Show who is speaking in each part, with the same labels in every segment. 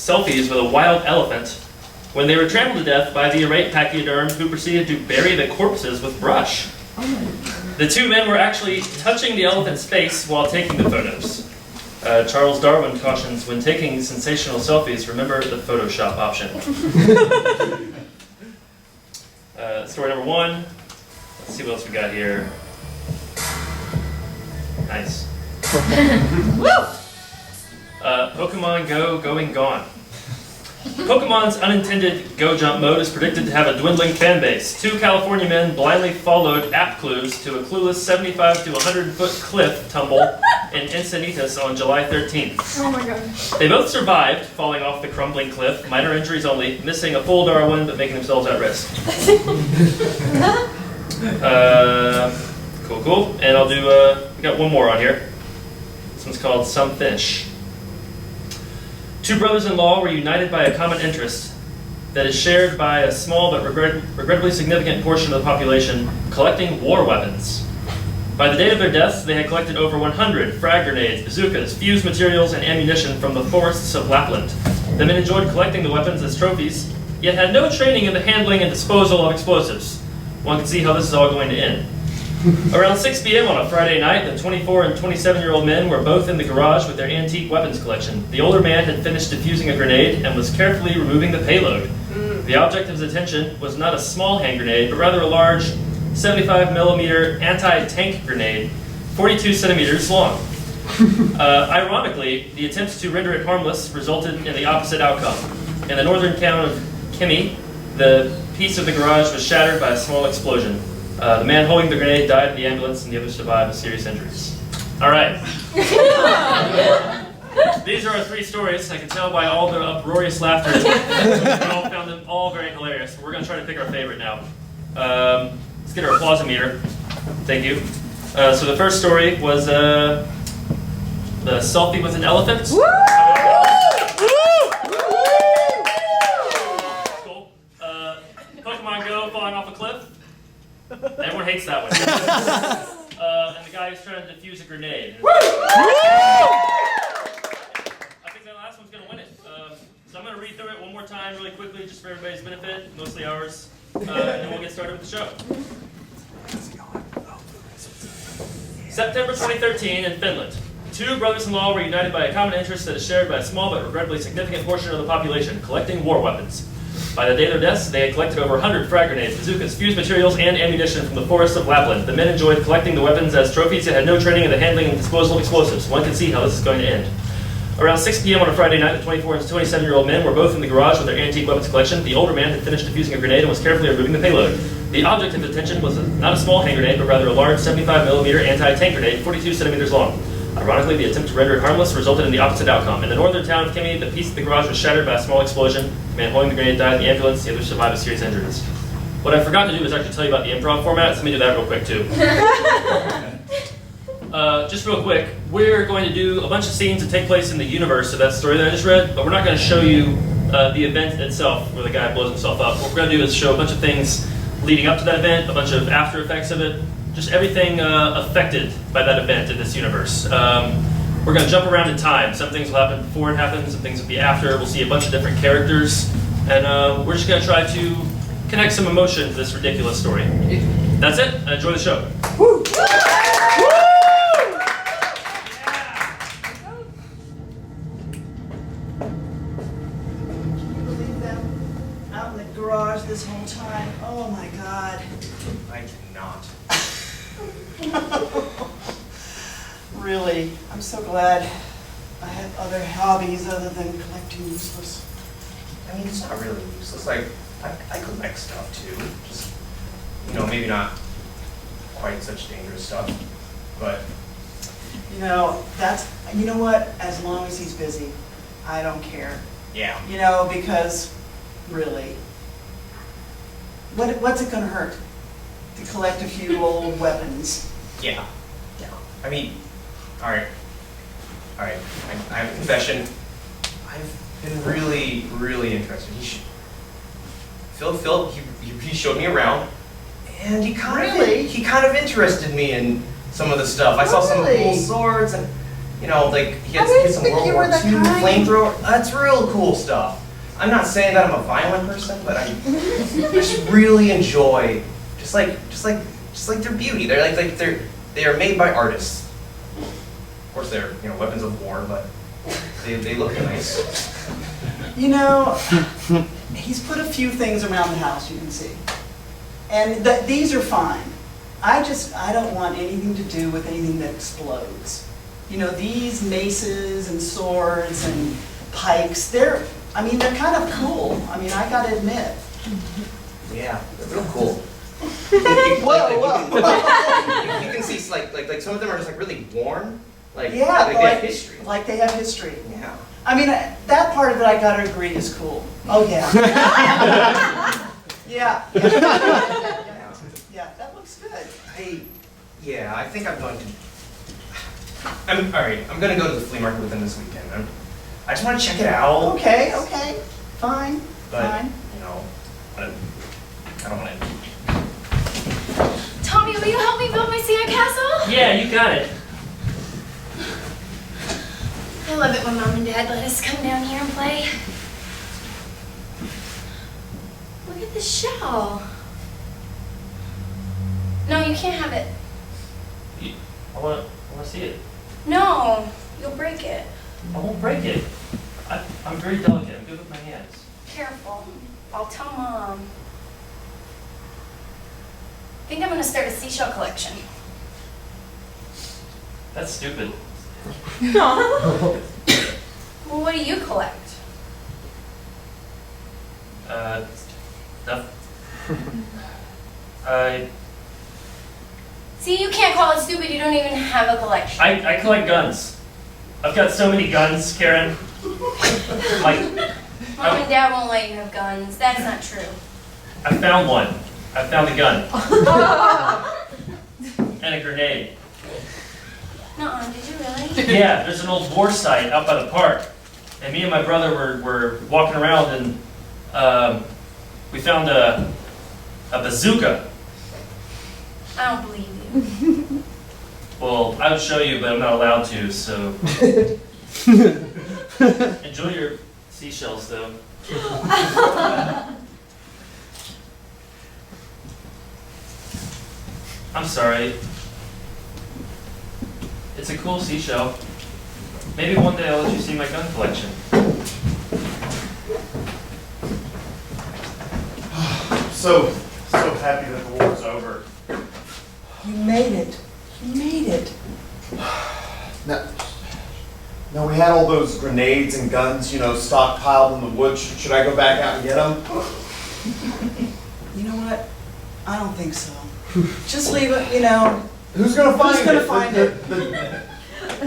Speaker 1: selfies with a wild elephant when they were trampled to death by the irate pachyderm who proceeded to bury the corpses with brush. The two men were actually touching the elephant's face while taking the photos. Charles Darwin cautions, when taking sensational selfies, remember the Photoshop option. Story number 1. Let's see what else we got here. Nice. Pokemon Go going gone. Pokemon's unintended Go Jump mode is predicted to have a dwindling fan base. 2 California men blindly followed app clues to a clueless 75 to 100-foot cliff tumble in Encinitas on July 13th.
Speaker 2: Oh my god.
Speaker 1: They both survived, falling off the crumbling cliff, minor injuries only, missing a full Darwin but making themselves at risk. Cool. And I'll do, we got one more on here. This one's called Some Fish. 2 brothers-in-law were united by a common interest that is shared by a small but regrettably significant portion of the population, collecting war weapons. By the date of their deaths, they had collected over 100 frag grenades, bazookas, fuse materials, and ammunition from the forests of Lapland. The men enjoyed collecting the weapons as trophies, yet had no training in the handling and disposal of explosives. One can see how this is all going to end. Around 6 p.m. on a Friday night, the 24 and 27-year-old men were both in the garage with their antique weapons collection. The older man had finished defusing a grenade and was carefully removing the payload. The object of his attention was not a small hand grenade, but rather a large 75mm anti-tank grenade, 42 centimeters long. Ironically, the attempts to render it harmless resulted in the opposite outcome. In the northern town of Kimi, the piece of the garage was shattered by a small explosion. The man holding the grenade died in the ambulance, and the others survived with serious injuries. All right. These are our 3 stories. I can tell by all the uproarious laughter. We all found them all very hilarious. We're going to try to pick our favorite now. Let's get our applause-o-meter. Thank you. So the first story was the selfie with an elephant. Woo! Cool. Pokemon Go falling off a cliff. Everyone hates that one. And the guy who's trying to defuse a grenade. I think that last one's going to win it. So I'm going to read through it one more time really quickly, just for everybody's benefit, mostly ours. And then we'll get started with the show. September 2013 in Finland. 2 brothers-in-law were united by a common interest that is shared by a small but regrettably significant portion of the population, collecting war weapons. By the day of their deaths, they had collected over 100 frag grenades, bazookas, fuse materials, and ammunition from the forests of Lapland. The men enjoyed collecting the weapons as trophies and had no training in the handling and disposal of explosives. One can see how this is going to end. Around 6 p.m. on a Friday night, the 24 and 27-year-old men were both in the garage with their antique weapons collection. The older man had finished defusing a grenade and was carefully removing the payload. The object of attention was not a small hand grenade, but rather a large 75mm anti-tank grenade, 42 centimeters long. Ironically, the attempt to render it harmless resulted in the opposite outcome. In the northern town of Kimi, the piece of the garage was shattered by a small explosion. The man holding the grenade died in the ambulance. The others survived with serious injuries. What I forgot to do is actually tell you about the improv format, so let me do that real quick too. Just real quick, we're going to do a bunch of scenes that take place in the universe of that story that I just read, but we're not going to show you the event itself where the guy blows himself up. What we're going to do is show a bunch of things leading up to that event, a bunch of after effects of it, just everything affected by that event in this universe. We're going to jump around in time. Some things will happen before it happens, some things will be after. We'll see a bunch of different characters, and we're just going to try to connect some emotion to this ridiculous story. That's it. Enjoy the show. Woo!
Speaker 3: Garage this whole time. Oh my God.
Speaker 4: I cannot.
Speaker 3: Really, I'm so glad I have other hobbies other than collecting useless.
Speaker 4: I mean, it's not really useless. Like, I collect stuff too. Just, maybe not quite such dangerous stuff, but.
Speaker 3: You know what? As long as he's busy, I don't care.
Speaker 4: Yeah.
Speaker 3: Because really, what's it gonna hurt to collect a few old weapons?
Speaker 4: Yeah. I mean, all right. I have a confession. I've been really, really interested. Phil, he showed me around, and he kind of interested me in some of the stuff. I saw some cool swords, and You know, like he
Speaker 3: I
Speaker 4: had
Speaker 3: didn't
Speaker 4: some
Speaker 3: think
Speaker 4: World
Speaker 3: you
Speaker 4: War
Speaker 3: were the
Speaker 4: II
Speaker 3: kind.
Speaker 4: flamethrower. That's real cool stuff. I'm not saying that I'm a violent person, but I just really enjoy just like their beauty. They're like they are made by artists. Of course, they're weapons of war, but they look nice.
Speaker 3: You know, he's put a few things around the house you can see. And these are fine. I don't want anything to do with anything that explodes. You know, these maces and swords and pikes, they're kind of cool. I mean, I gotta admit.
Speaker 4: Yeah, they're real cool.
Speaker 3: Whoa.
Speaker 4: You can see like some of them are just like really worn. Like
Speaker 3: Yeah,
Speaker 4: like they have history.
Speaker 3: Like they have history.
Speaker 4: Yeah.
Speaker 3: I mean, that part of it I gotta agree is cool. Oh, yeah. Yeah. Yeah, that looks good.
Speaker 4: I think I'm going to. I'm all right. I'm gonna go to the flea market with them this weekend. I just want to check it out.
Speaker 3: Okay, fine,
Speaker 4: But
Speaker 3: fine.
Speaker 4: I don't want to.
Speaker 2: Tommy, will you help me build my sandcastle?
Speaker 1: Yeah, you got it.
Speaker 2: I love it when Mom and Dad let us come down here and play. Look at this shell. No, you can't have it.
Speaker 1: I want to see it.
Speaker 2: No, you'll break it.
Speaker 1: I won't break it. I'm very delicate. I'm good with my hands.
Speaker 2: Careful. I'll tell Mom. I think I'm going to start a seashell collection.
Speaker 1: That's stupid.
Speaker 2: Well, what do you collect?
Speaker 1: Nothing.
Speaker 2: See, you can't call it stupid. You don't even have a collection.
Speaker 1: I collect guns. I've got so many guns, Karen. Like,
Speaker 2: Mom and Dad won't let you have guns. That's not true.
Speaker 1: I found one. I found a gun. And a grenade.
Speaker 2: Nuh-uh, did you really?
Speaker 1: Yeah, there's an old war site out by the park. And me and my brother were walking around and we found a bazooka.
Speaker 2: I don't believe you.
Speaker 1: Well, I would show you, but I'm not allowed to, so. Enjoy your seashells, though. I'm sorry. It's a cool seashell. Maybe one day I'll let you see my gun collection.
Speaker 5: So happy that the war's over.
Speaker 3: You made it. You made it.
Speaker 5: Now we had all those grenades and guns, stockpiled in the woods. Should I go back out and get them?
Speaker 3: You know what? I don't think so. Just leave it,
Speaker 5: Who's gonna find
Speaker 3: Who's gonna find it?
Speaker 5: The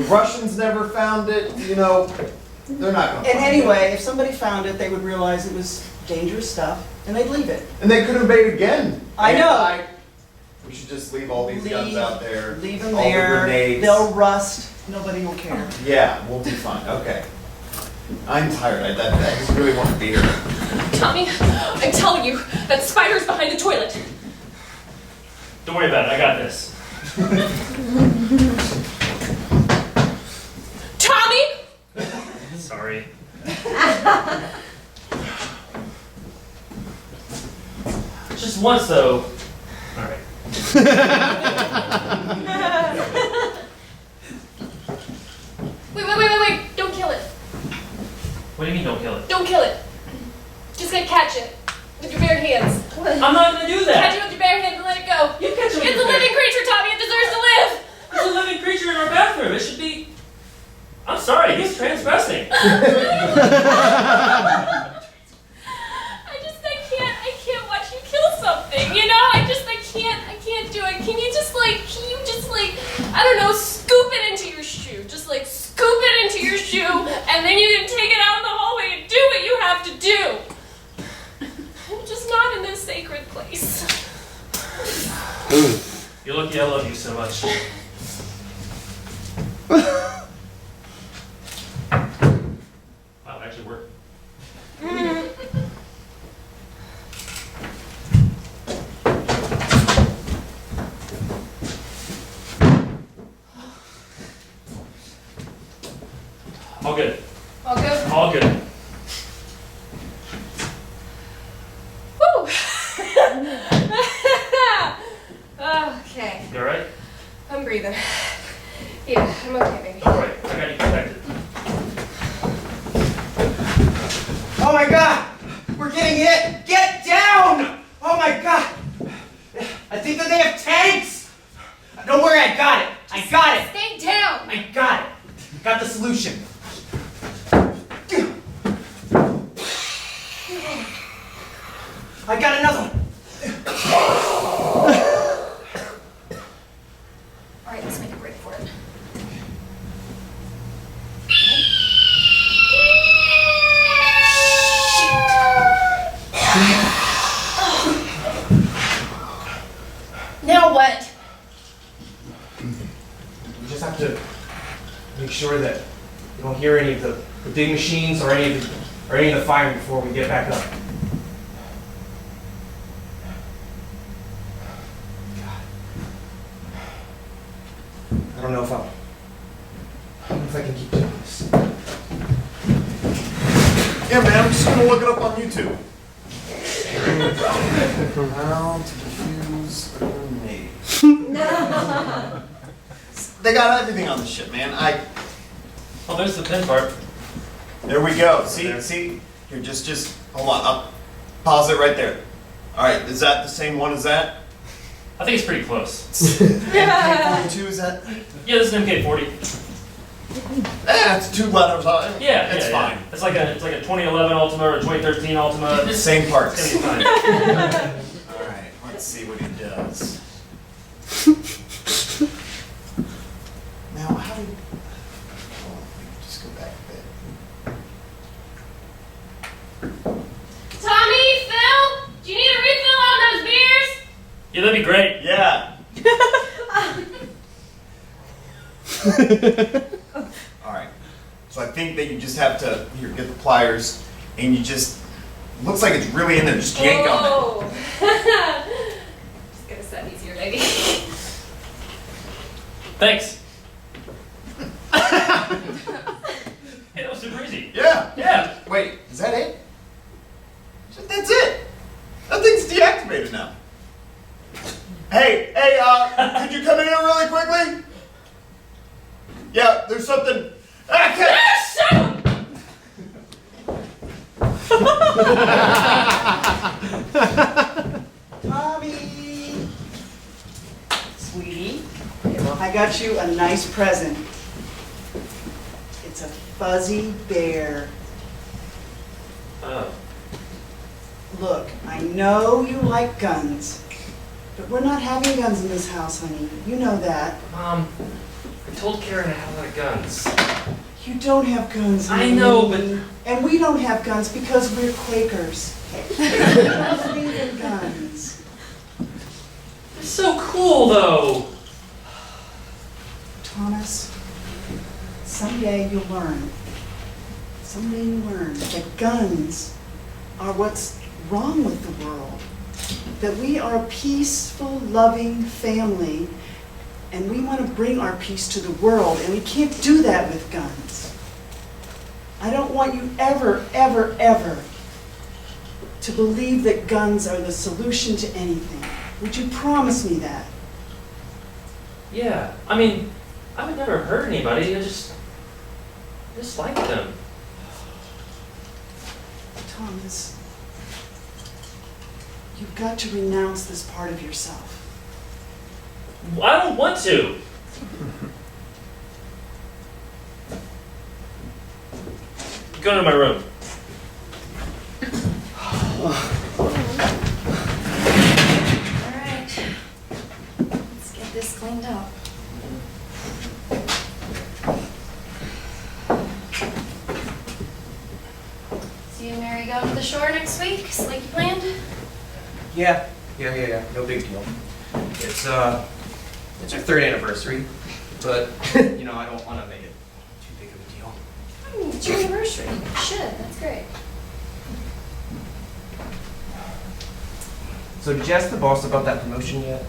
Speaker 5: Russians never found it, they're not gonna find it.
Speaker 3: And anyway, if somebody found it, they would realize it was dangerous stuff, and they'd leave it.
Speaker 5: And they could invade again.
Speaker 3: I know.
Speaker 5: We should just leave all these guns out there.
Speaker 3: Leave them
Speaker 5: all
Speaker 3: there.
Speaker 5: The grenades.
Speaker 3: They'll rust. Nobody will care.
Speaker 5: Yeah, we'll be fine. Okay. I'm tired. I just really want a beer.
Speaker 6: Tommy, I'm telling you, that spider's behind the toilet.
Speaker 1: Don't worry about it, I got this.
Speaker 6: Tommy!
Speaker 1: Sorry. Just once, though. All right.
Speaker 6: Wait, don't kill it.
Speaker 1: What do you mean, don't kill it?
Speaker 6: Don't kill it. Just gonna catch it with your bare hands.
Speaker 1: I'm not gonna do
Speaker 6: Catch
Speaker 1: that.
Speaker 6: it with your bare hands and let it go.
Speaker 1: You catch it with
Speaker 6: It's
Speaker 1: your
Speaker 6: a
Speaker 1: bare-
Speaker 6: living creature, Tommy. It deserves to live.
Speaker 1: There's a living creature in our bathroom. It should be. I'm sorry, he's transgressing.
Speaker 6: I can't watch you kill something. I can't do it. Can you just I don't know, scoop it into your shoe. Just scoop it into your shoe, and then you can take it out in the hallway and do what you have to do. I'm just not in this sacred place.
Speaker 1: You're lucky I love you so much. Wow, it actually worked. All good.
Speaker 6: All good?
Speaker 1: All good.
Speaker 6: Woo! Okay,
Speaker 1: You alright?
Speaker 6: I'm breathing. Yeah, I'm okay, baby.
Speaker 1: Alright, I got you protected.
Speaker 4: Oh my god! We're getting hit! Get down! Oh my god! I think that they have tanks! Don't worry, I got it! I got it!
Speaker 6: Stay down!
Speaker 4: I got it! Got the solution. I got another one!
Speaker 6: Alright, let's make a break for it.
Speaker 2: Now what?
Speaker 4: We just have to make sure that we don't hear any of the big machines or any of the fire before we get back up. God. I don't know if I can keep doing this.
Speaker 5: Yeah, man, I'm just gonna look it up on YouTube. How to defuse a grenade. They got everything on this shit, man.
Speaker 1: Oh, there's the pin part.
Speaker 5: There we go.
Speaker 1: There.
Speaker 5: See? Here, just hold on. I'll pause it right there. All right, is that the same one as that?
Speaker 1: I think it's pretty close.
Speaker 5: MK42 is that?
Speaker 1: Yeah, this is an MK40.
Speaker 5: It's 2 letters on it.
Speaker 1: Yeah,
Speaker 5: it's
Speaker 1: yeah,
Speaker 5: fine.
Speaker 1: Yeah. It's like a 2011 Ultima or a 2013 Ultima. It's
Speaker 5: Same parts.
Speaker 1: gonna be fine.
Speaker 5: All right, let's see what he does. Now, how do? Oh, just go back a bit.
Speaker 6: Tommy, Phil, do you need a refill on those beers?
Speaker 1: Yeah, that'd be great.
Speaker 5: Yeah. All right. So I think that you just have to here get the pliers, and you just looks like it's really in there. Just yank on it.
Speaker 6: Oh. Just gonna set easier, maybe.
Speaker 1: Thanks. Hey, that was super easy.
Speaker 5: Yeah.
Speaker 1: Yeah.
Speaker 5: Wait, is that it? That's it. That thing's deactivated now. Hey, could you come in here really quickly? Yeah, there's something.
Speaker 6: Shut up!
Speaker 3: Tommy! Sweetie, I got you a nice present. It's a fuzzy bear.
Speaker 1: Oh.
Speaker 3: Look, I know you like guns, but we're not having guns in this house, honey. You know that.
Speaker 1: Mom, I told Karen I have a lot of guns.
Speaker 3: You don't have guns,
Speaker 1: I
Speaker 3: honey.
Speaker 1: know, but-
Speaker 3: And we don't have guns because we're Quakers. We don't believe in guns.
Speaker 1: It's so cool, though.
Speaker 3: Thomas, someday you'll learn. Someday you'll learn that guns are what's wrong with the world. That we are a peaceful, loving family, and we want to bring our peace to the world, and we can't do that with guns. I don't want you ever, ever, ever to believe that guns are the solution to anything. Would you promise me that?
Speaker 1: Yeah, I mean, I would never hurt anybody. I just like them.
Speaker 3: Thomas, you've got to renounce this part of yourself.
Speaker 1: I don't want to. Go to my room.
Speaker 2: Alright. Let's get this cleaned up. So you and Mary going to the shore next week, just like you planned?
Speaker 4: Yeah. No big deal. It's our 3rd anniversary, but you know I don't want to make it too big of a deal.
Speaker 2: It's your anniversary. You should. That's great.
Speaker 4: So did you ask the boss about that promotion yet?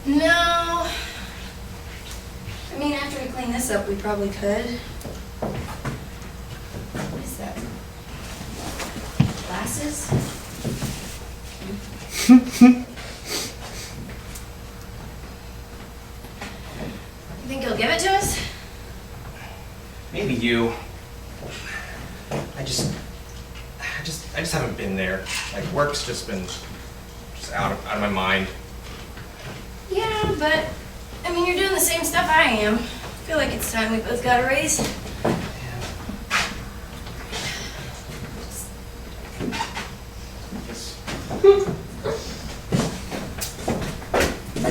Speaker 2: No. I mean, after we clean this up, we probably could. glasses? You think he'll give it to us?
Speaker 4: Maybe you. I just haven't been there. Like, work's just been out of my mind.
Speaker 2: Yeah, but I mean, you're doing the same stuff I am. I feel like it's time we both got a raise.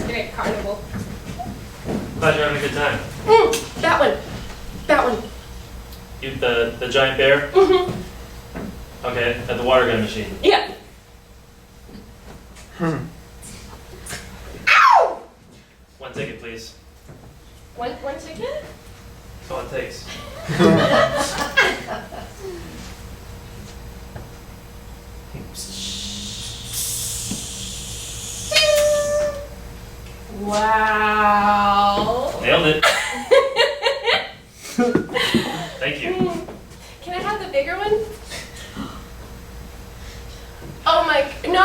Speaker 6: Great carnival.
Speaker 1: Glad you're having a good time.
Speaker 6: That one. That one.
Speaker 1: You the giant bear?
Speaker 6: Mm-hmm.
Speaker 1: Okay, at the water gun machine.
Speaker 6: Yeah.
Speaker 1: One ticket, please.
Speaker 6: One ticket?
Speaker 1: That's all it takes.
Speaker 6: Wow.
Speaker 1: Nailed it. Thank you.
Speaker 6: Can I have the bigger one? Oh my! No!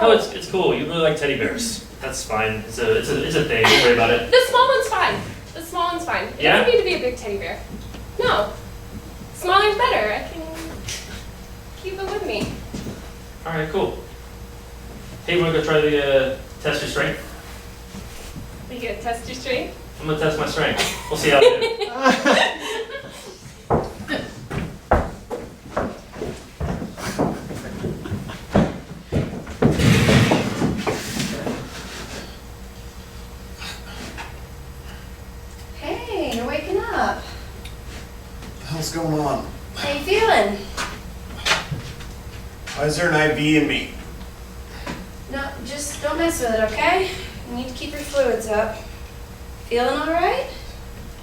Speaker 1: Oh, it's cool. You really like teddy bears. That's fine. It's a thing. Don't worry about it.
Speaker 6: The small one's fine. The small one's fine. It
Speaker 1: Yeah?
Speaker 6: doesn't need to be a big teddy bear. No. Smaller's better. I can keep it with me.
Speaker 1: All right, cool. Hey, you wanna go try the test your strength?
Speaker 6: Are you gonna test your strength?
Speaker 1: I'm gonna test my strength. We'll see how I do.
Speaker 2: Hey, you're waking up.
Speaker 5: What the hell's going on?
Speaker 2: How you feeling?
Speaker 5: Why is there an IV in me?
Speaker 2: No, just don't mess with it, okay? You need to keep your fluids up. Feeling all right?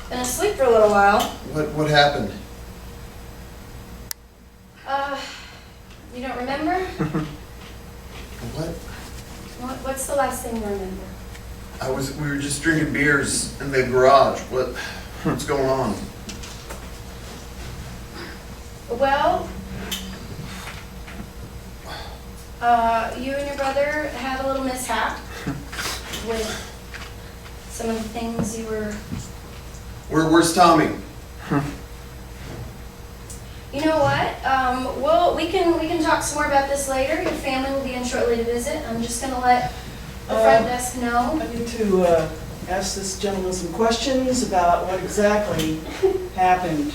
Speaker 2: Been asleep for a little while.
Speaker 5: What happened?
Speaker 2: You don't remember?
Speaker 5: What?
Speaker 2: What's the last thing you remember?
Speaker 5: We were just drinking beers in the garage. What's going on?
Speaker 2: Well, you and your brother had a little mishap with some of the things you were...
Speaker 5: Where's Tommy?
Speaker 2: You know what? Well, we can talk some more about this later. Your family will be in shortly to visit. I'm just gonna let the front desk know.
Speaker 3: I need to ask this gentleman some questions about what exactly happened.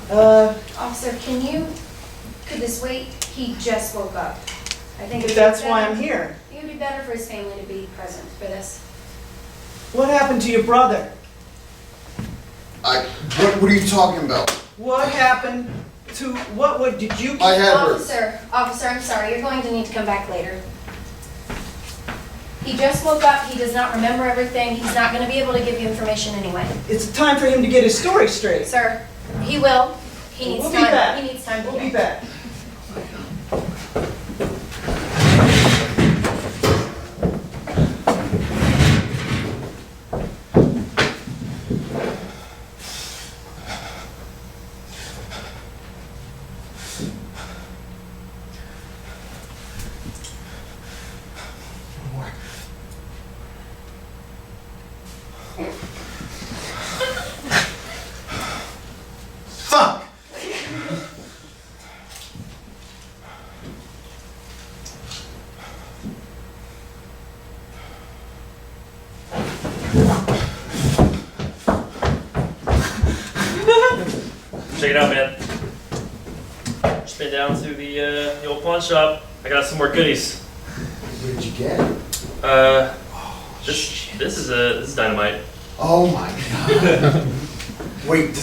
Speaker 2: Officer, could this wait? He just woke up. I think it'd be
Speaker 3: That's why
Speaker 2: better-
Speaker 3: I'm here.
Speaker 2: It would be better for his family to be present for this.
Speaker 3: What happened to your brother?
Speaker 5: What are you talking about?
Speaker 3: What happened to, what did you...
Speaker 5: I had her.
Speaker 2: Officer, I'm sorry. You're going to need to come back later. He just woke up. He does not remember everything. He's not going to be able to give you information anyway.
Speaker 3: It's time for him to get his story straight.
Speaker 2: Sir, he will. He needs
Speaker 3: We'll be
Speaker 2: time.
Speaker 3: back.
Speaker 2: He needs time to
Speaker 3: We'll be
Speaker 2: hear.
Speaker 3: back.
Speaker 5: Fuck!
Speaker 1: Check it out, man. Just been down to the old pawn shop. I got some more goodies.
Speaker 5: What did you get?
Speaker 1: This is dynamite.
Speaker 5: Oh my god. Wait,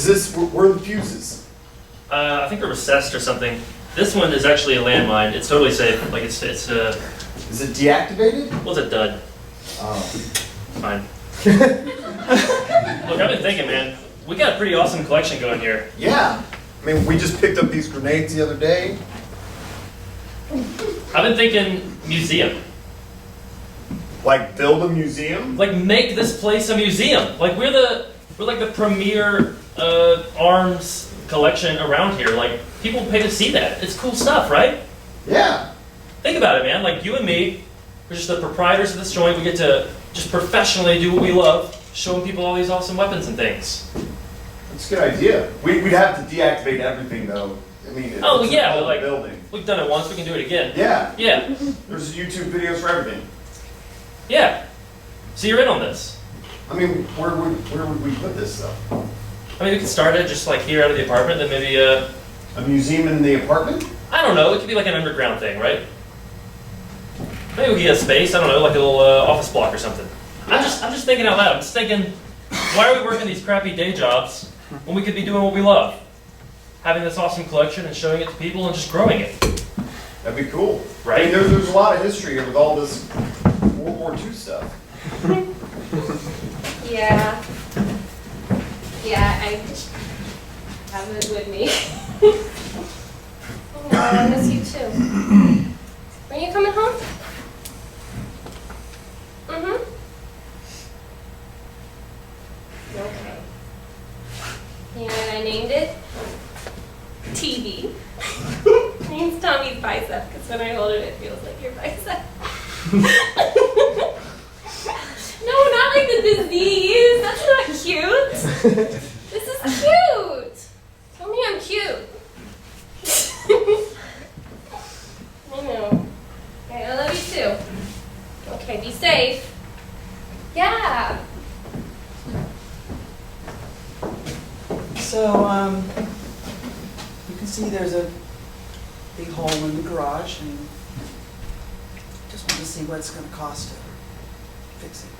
Speaker 5: where are the fuses?
Speaker 1: I think they're recessed or something. This one is actually a landmine. It's totally safe. Like it's
Speaker 5: Is it deactivated?
Speaker 1: what's a dud?
Speaker 5: Oh.
Speaker 1: Fine. Look, I've been thinking, man. We got a pretty awesome collection going here.
Speaker 5: Yeah. I mean, we just picked up these grenades the other day.
Speaker 1: I've been thinking museum.
Speaker 5: Like, build a museum?
Speaker 1: Like make this place a museum. Like we're like the premier arms collection around here. Like people pay to see that. It's cool stuff, right?
Speaker 5: Yeah.
Speaker 1: Think about it, man. Like you and me, we're just the proprietors of this joint. We get to just professionally do what we love, showing people all these awesome weapons and things.
Speaker 5: That's a good idea. We'd have to deactivate everything though. I mean, it's
Speaker 1: Oh, yeah,
Speaker 5: a
Speaker 1: but
Speaker 5: public
Speaker 1: like,
Speaker 5: building.
Speaker 1: we've done it once, we can do it again.
Speaker 5: Yeah.
Speaker 1: Yeah,
Speaker 5: There's YouTube videos for everything.
Speaker 1: yeah. So you're in on this.
Speaker 5: I mean, where would we put this stuff?
Speaker 1: I mean, we could start it just like here out of the apartment, then maybe,
Speaker 5: A museum in the apartment?
Speaker 1: I don't know, it could be like an underground thing, right? Maybe we could get a space, I don't know, like a little office block or something. I'm just thinking out loud. I'm just thinking, why are we working these crappy day jobs when we could be doing what we love? Having this awesome collection and showing it to people and just growing it.
Speaker 5: That'd be cool.
Speaker 1: Right.
Speaker 5: I mean, there's a lot of history here with all this World War II stuff.
Speaker 6: Yeah. Yeah, I have it with me. Oh, I miss you too. When are you coming home? Mm-hmm. Okay. You know what I named it? TV. Name's Tommy's bicep, because when I hold it, it feels like your bicep. No, not like the disease. That's not cute. This is cute. Tell me I'm cute. I know. Okay, I love you too. Okay, be safe. Yeah.
Speaker 3: So, you can see there's a big hole in the garage, and just want to see what it's gonna cost to fix it.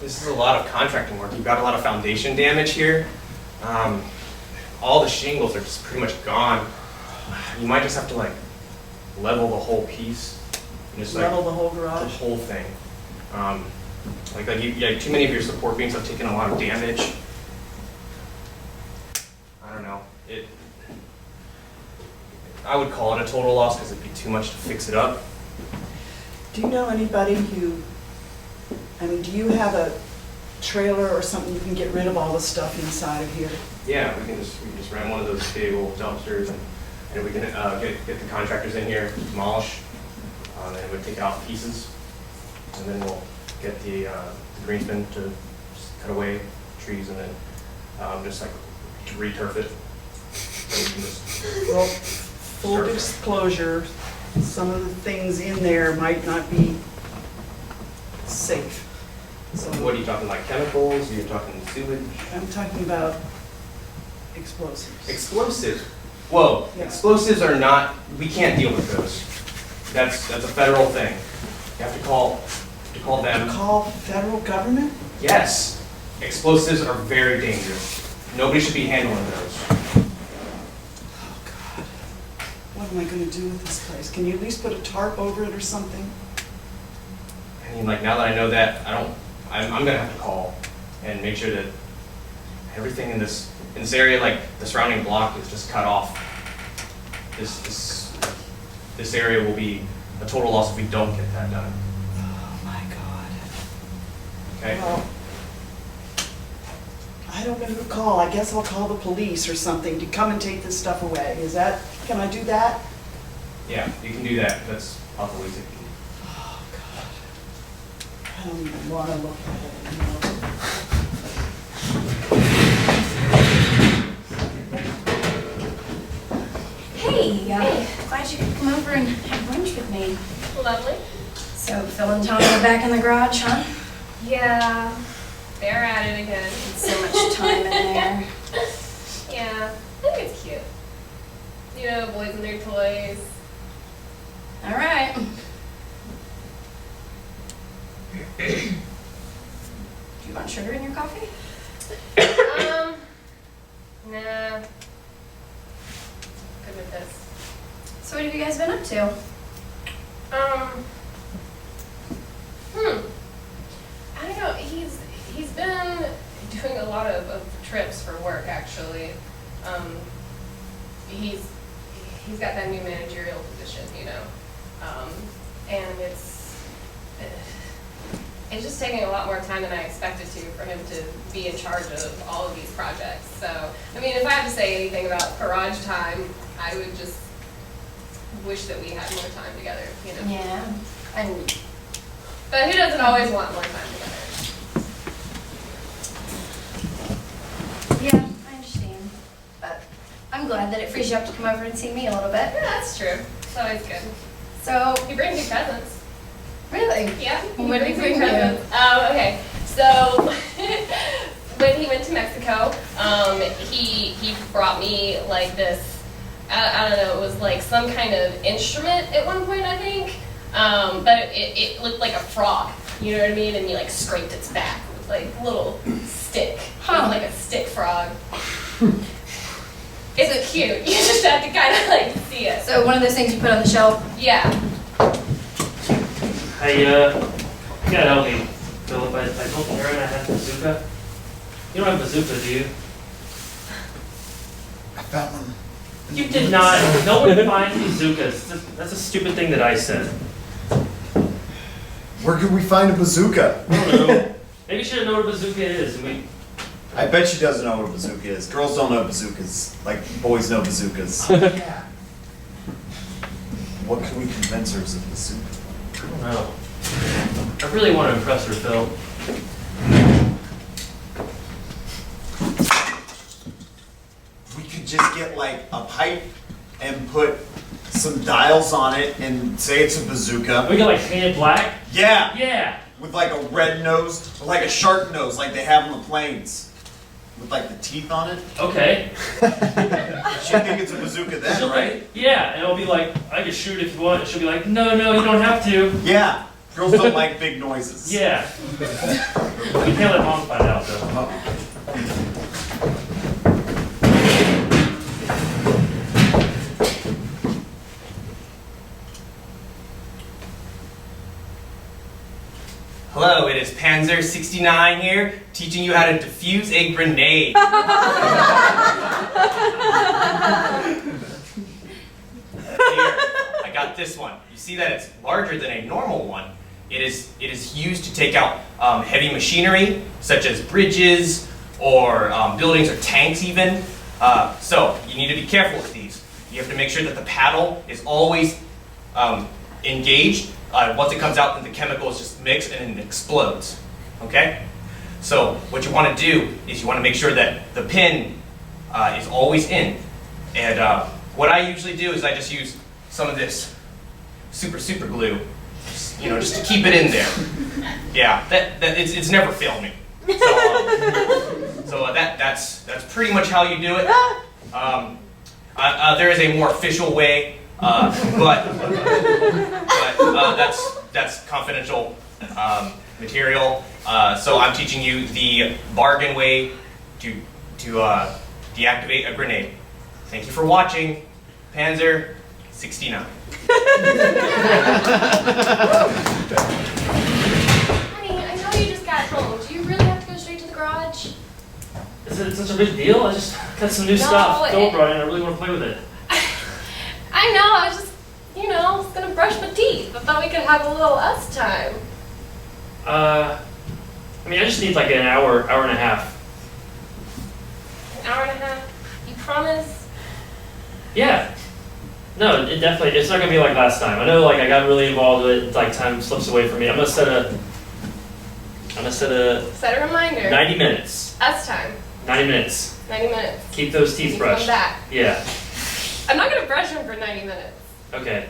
Speaker 4: This is a lot of contracting work. You've got a lot of foundation damage here. All the shingles are just pretty much gone. You might just have to like level the whole piece. And just, like,
Speaker 3: Level the whole
Speaker 4: the
Speaker 3: garage?
Speaker 4: whole thing. Too many of your support beams have taken a lot of damage. I don't know. I would call it a total loss because it'd be too much to fix it up.
Speaker 3: Do you know anybody who, I mean, do you have a trailer or something you can get rid of all the stuff inside of here?
Speaker 4: Yeah, we can just rent one of those big old dumpsters and we can get the contractors in here, demolish, and we'll take it out in pieces. And then we'll get the greensman to just cut away trees and then just like re-turf it. So we can just
Speaker 3: Well, full disclosure, some of the things in there might not be safe. So
Speaker 4: what are you talking, like chemicals? Are you talking sewage?
Speaker 3: I'm talking about explosives.
Speaker 4: Explosives. Whoa,
Speaker 3: Yeah.
Speaker 4: explosives are not, we can't deal with those. That's a federal thing. You have to call them.
Speaker 3: Call federal government?
Speaker 4: Yes, explosives are very dangerous. Nobody should be handling those.
Speaker 3: Oh, God. What am I gonna do with this place? Can you at least put a tarp over it or something?
Speaker 4: I mean, like now that I know that, I'm gonna have to call and make sure that everything in this area, like the surrounding block, is just cut off. This area will be a total loss if we don't get that done.
Speaker 3: Oh, my God.
Speaker 4: Okay?
Speaker 3: Well, I don't know who to call. I guess I'll call the police or something to come and take this stuff away. Can I do that?
Speaker 4: Yeah, you can do that. That's awful easy.
Speaker 3: Oh, God. I don't even want to look at it anymore.
Speaker 2: Hey, glad you could come over and have brunch with me.
Speaker 6: Lovely.
Speaker 2: So, Phil and Tommy are back in the garage, huh?
Speaker 6: Yeah. They're at it again.
Speaker 2: So much time in there.
Speaker 6: Yeah. I think it's cute. You know, boys and their toys.
Speaker 2: All right. Do you want sugar in your coffee?
Speaker 6: Nah. Good with this.
Speaker 2: So what have you guys been up to?
Speaker 6: I don't know. He's been doing a lot of trips for work actually. He's got that new managerial position, you know, and it's just taking a lot more time than I expected for him to be in charge of all of these projects. So, I mean, if I have to say anything about garage time, I would just wish that we had more time together, you know?
Speaker 2: Yeah.
Speaker 6: But who doesn't always want more time together?
Speaker 2: Yeah, I understand. But I'm glad that it frees you up to come over and see me a little bit.
Speaker 6: Yeah, that's true. It's always good.
Speaker 2: So,
Speaker 6: He brings me presents.
Speaker 2: really?
Speaker 6: Yeah,
Speaker 2: What did he bring you?
Speaker 6: presents. Okay. So when he went to Mexico, he brought me like this. I don't know. It was like some kind of instrument at one point, I think. But it looked like a frog. You know what I mean? And you like scraped its back with like a little stick. It was like a stick frog. It's cute. You just have to kind of like see it.
Speaker 2: So one of those things you put on the shelf?
Speaker 6: Yeah.
Speaker 1: Hey, you gotta help me, Philip. I told Aaron I had bazooka. You don't have bazooka, do you?
Speaker 5: I found one.
Speaker 1: You did not. No one finds bazookas. That's a stupid thing that I said.
Speaker 5: Where could we find a bazooka?
Speaker 1: I don't know. Maybe she doesn't know what a bazooka is.
Speaker 5: I bet she doesn't know what a bazooka is. Girls don't know bazookas, like boys know bazookas.
Speaker 1: Yeah.
Speaker 5: What can we convince her is a bazooka?
Speaker 1: I don't know. I really want to impress her, Phil.
Speaker 5: We could just get like a pipe and put some dials on it and say it's a bazooka.
Speaker 1: We can like paint it black.
Speaker 5: Yeah,
Speaker 1: Yeah.
Speaker 5: with like a red nose, or like a shark nose, like they have on the planes, with like the teeth on it.
Speaker 1: Okay.
Speaker 5: She'd think it's a bazooka then,
Speaker 1: She'll
Speaker 5: right?
Speaker 1: think- yeah, and I'll be like, I can shoot if you want. And she'll be like, no, you don't have to.
Speaker 5: Yeah. Girls don't like big noises.
Speaker 1: Yeah. We can't let mom find out though.
Speaker 4: Hello, it is Panzer 69 here, teaching you how to defuse a grenade. Here, I got this one. You see that it's larger than a normal one. It is used to take out heavy machinery, such as bridges, or buildings, or tanks even. So, you need to be careful with these. You have to make sure that the paddle is always engaged. Once it comes out, then the chemicals just mix and it explodes. Okay? So what you want to do is you want to make sure that the pin is always in. And what I usually do is I just use some of this super glue, just to keep it in there. Yeah, it's never failed me. So that's pretty much how you do it. There is a more official way, but that's confidential material. So I'm teaching you the bargain way to deactivate a grenade. Thank you for watching, Panzer 69.
Speaker 6: Honey, I know you just got home. Do you really have to go straight to the garage?
Speaker 1: Is it such a big deal? I just got some new stuff. Phil brought in. I really want to play with it.
Speaker 6: I know, I was just, I was gonna brush my teeth. I thought we could have a little us time.
Speaker 1: I just need like an hour and a half.
Speaker 6: An hour and a half? You promise?
Speaker 1: Yeah. No, it's not gonna be like last time. I know, like, I got really involved with it. Like, time slips away from me. I'm gonna set a
Speaker 6: Set a reminder.
Speaker 1: 90 minutes.
Speaker 6: Us time.
Speaker 1: 90 minutes.
Speaker 6: 90 minutes.
Speaker 1: Keep those teeth
Speaker 6: You
Speaker 1: brushed.
Speaker 6: Come back.
Speaker 1: Yeah.
Speaker 6: I'm not gonna brush them for 90 minutes.
Speaker 1: Okay.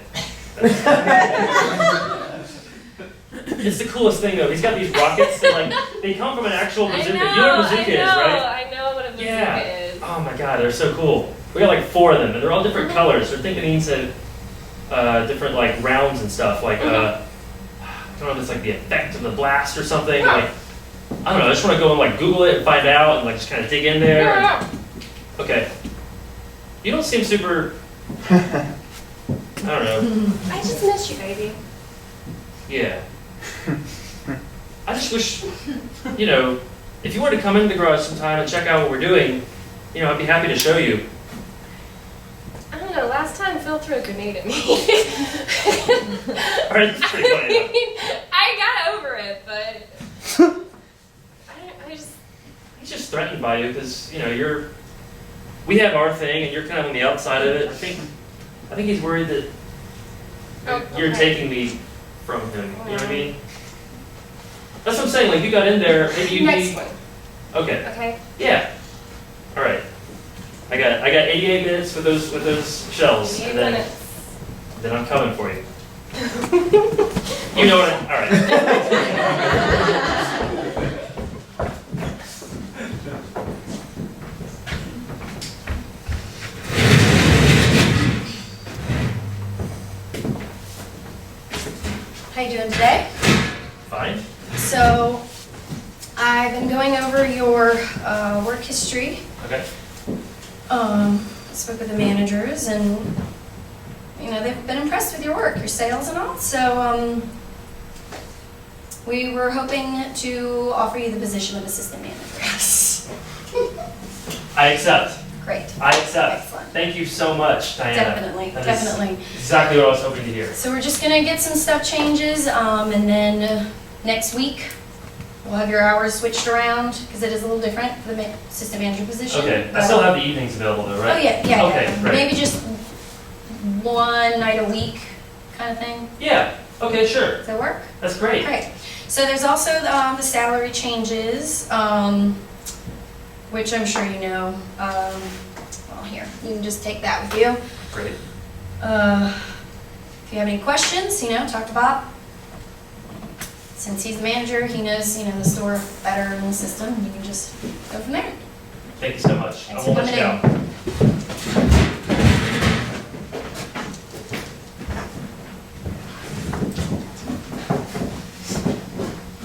Speaker 1: It's the coolest thing though. He's got these rockets that they come from an actual bazooka. You know what a bazooka is, right?
Speaker 6: I know what a bazooka
Speaker 1: Yeah.
Speaker 6: is.
Speaker 1: Oh my god, they're so cool. We got like 4 of them, and they're all different colors. They're thinking these different like rounds and stuff. Like I don't know if it's like the effect of the blast or something. Like I don't know. I just want to go and like Google it and find out and like just kind of dig in there.
Speaker 6: Yeah.
Speaker 1: Okay. You don't seem super. I don't know.
Speaker 6: I just miss you, baby.
Speaker 1: Yeah. I just wish, if you were to come into the garage sometime and check out what we're doing, I'd be happy to show you.
Speaker 6: I don't know, last time Phil threw a grenade at me.
Speaker 1: Alright, it's pretty funny.
Speaker 6: I got over it, but I just...
Speaker 1: He's just threatened by you because, you're we have our thing, and you're kind of on the outside of it. I think he's worried that you're taking me from him. You know what I mean? That's what I'm saying. Like you got in there, maybe you
Speaker 6: Next
Speaker 1: need.
Speaker 6: one.
Speaker 1: Okay.
Speaker 6: Okay.
Speaker 1: Yeah. All right. I got 88 minutes with those shells,
Speaker 6: 88
Speaker 1: and then
Speaker 6: minutes.
Speaker 1: I'm coming for you. You know what? All right.
Speaker 2: How you doing today?
Speaker 1: Fine.
Speaker 2: So, I've been going over your work history.
Speaker 1: Okay.
Speaker 2: Spoke with the managers, and they've been impressed with your work, your sales and all. So, we were hoping to offer you the position of assistant manager.
Speaker 1: I accept.
Speaker 2: Great.
Speaker 1: I accept.
Speaker 2: Excellent.
Speaker 1: Thank you so much, Diana.
Speaker 2: Definitely,
Speaker 1: That is
Speaker 2: definitely.
Speaker 1: exactly what I was hoping to hear.
Speaker 2: So we're just gonna get some stuff changes, and then next week we'll have your hours switched around because it is a little different for the assistant manager position.
Speaker 1: Okay. I
Speaker 2: but-
Speaker 1: still have the evenings available though,
Speaker 2: Oh
Speaker 1: right?
Speaker 2: yeah.
Speaker 1: Okay, great.
Speaker 2: Maybe just one night a week, kind of thing.
Speaker 1: Yeah. Okay, sure.
Speaker 2: Does that work?
Speaker 1: That's great.
Speaker 2: Great. So there's also the salary changes, which I'm sure you know. Well, here you can just take that with you.
Speaker 1: Great.
Speaker 2: If you have any questions, talk to Bob. Since he's the manager, he knows, the store better than the system. You can just go from there.
Speaker 1: Thank you so much.
Speaker 2: Thanks
Speaker 1: I won't
Speaker 2: for
Speaker 1: let you
Speaker 2: coming
Speaker 1: down.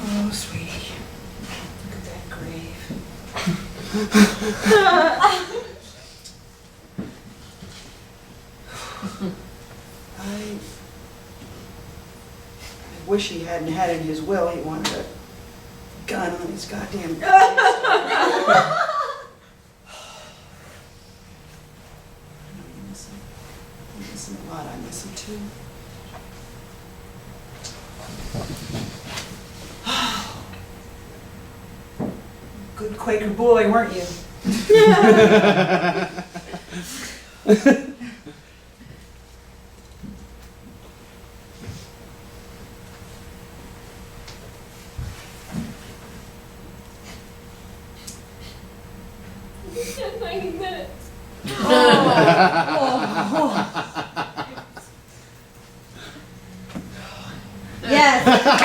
Speaker 3: Oh, sweetie. Look at that grave. I wish he hadn't had in his will. He wanted a gun on his goddamn grave. I miss him. I miss him a lot. I miss him too. Good Quaker boy, weren't you?
Speaker 6: It's just 90 minutes.
Speaker 2: Yes.